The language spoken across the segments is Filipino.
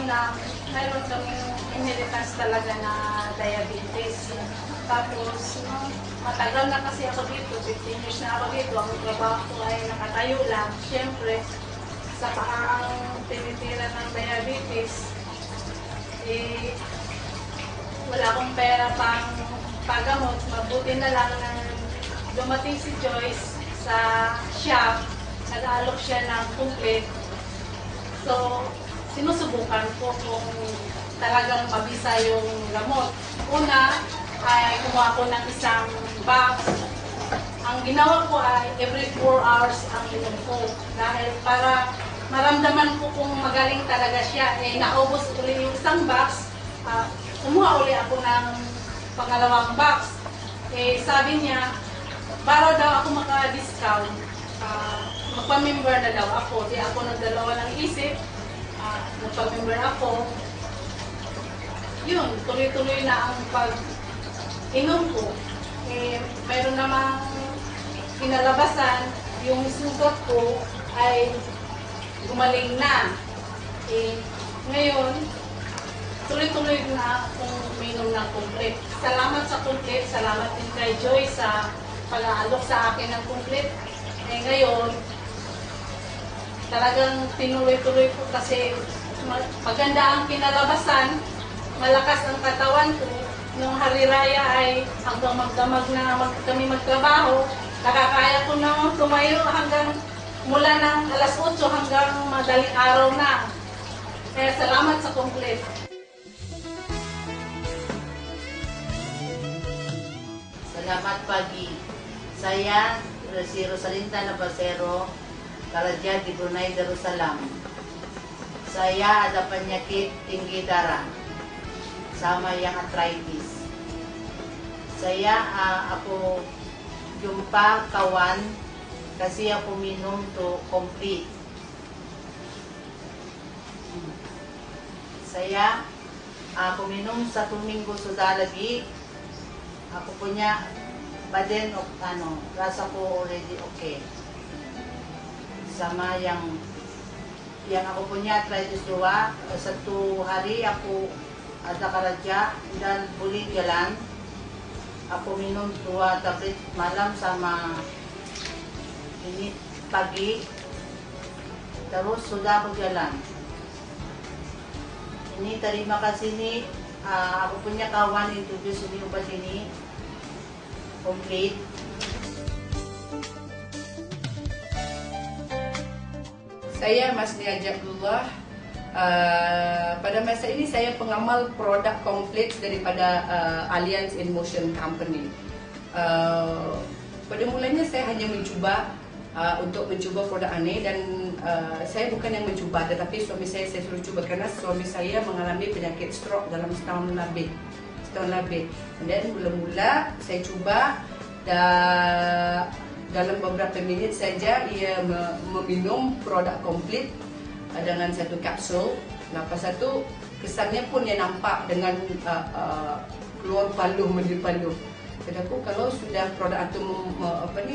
una, mayroon kaming inheritance talaga na diabetes. Tapos, matagal na kasi ako dito, 15 years na ako dito, ang trabaho ko ay nakatayo lang. Siyempre, sa ang tinitira ng diabetes, wala akong pera pang pagamot. Mabuti na lang na dumating si Joyce sa shop, nag-aalok siya ng complete. So, sinusubukan ko kung talagang mabisa yung gamot. Una, ay kumuha ko ng isang box. Ang ginawa ko ay every 4 hours ang inom ko. Dahil para maramdaman ko kung magaling talaga siya. Naubos ulit yung isang box, kumuha ulit ako ng pangalawang box. Sabi niya, para daw ako maka-discount, magpa-member na daw ako. Di ako nagdalawa ng isip, magpa-member ako. Yun, tuloy-tuloy na ang pag-inom ko. Mayroon namang kinalabasan, yung sugat ko ay gumaling na. Ngayon, tuloy-tuloy na akong uminom ng complete. Salamat sa complete, salamat din kay Joy sa pag-aalok sa akin ng complete. Ngayon, talagang tinuloy-tuloy ko kasi maganda ang kinalabasan, malakas ang katawan ko. Nung hariraya ay hanggang magdamag na kami magtrabaho, nakakaya ko na tumayo hanggang mula ng alas 8 hanggang madaling araw na. Kaya salamat sa complete. Selamat pagi. Saya si Rosalinda Navasero, Karaja di Brunei Darussalam. Saya ada penyakit tinggi darah sama yang arthritis. Aku jumpa kawan, kasih aku minum tuh complete. Aku minum 1 minggu sudah lagi. Aku punya badan rasa ko already okay. Sama yang aku punya arthritis 2, 1 hari aku ada kerja dan boleh jalan. Aku minum 2 tablet malam sama ini pagi. Terus sudah aku jalan. Ini terima kasih nih, aku punya kawan introduce ini obat ini complete. Saya Mas Nia Jabdullah. Pada masa ini saya pengamal produk komplit daripada Alliance in Motion Company. Pada mulanya saya hanya mencuba untuk mencuba produk ini dan saya bukan yang mencuba, tetapi suami saya suruh cuba karena suami saya mengalami penyakit stroke dalam setahun lebih. Dan mula-mula saya cuba dalam beberapa minit saja ia meminum produk komplit dengan 1 kapsul. Lepas itu kesannya pun ia nampak dengan keluar paluh, meniup paluh. Kata aku kalau sudah produk itu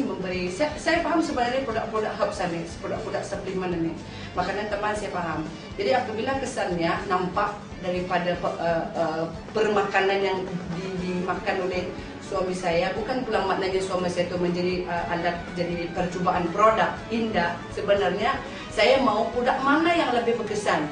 memberi, saya faham sebenarnya produk-produk herbs ini, produk-produk suplemen ini, makanan teman saya faham. Jadi apabila kesannya nampak daripada permakanan yang dimakan oleh suami saya, bukan pula maknanya suami saya itu menjadi alat jadi percubaan produk indah. Sebenarnya saya mau produk mana yang lebih berkesan.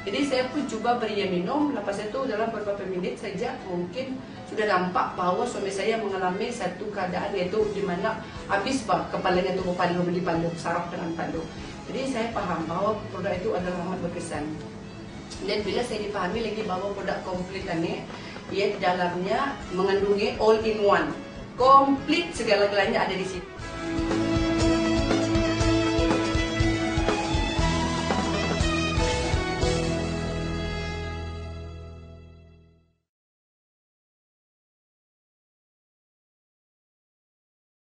Jadi saya pun cuba beri dia minum. Lepas itu dalam beberapa minit saja mungkin sudah nampak bahawa suami saya mengalami satu keadaan iaitu di mana habis kepalanya itu berpaluh, saraf dengan paluh. Jadi saya faham bahawa produk itu adalah amat berkesan. Dan bila saya dipahami lagi bahawa produk komplit ini, ia di dalamnya mengandungi all in one, komplit segala-galanya ada di situ.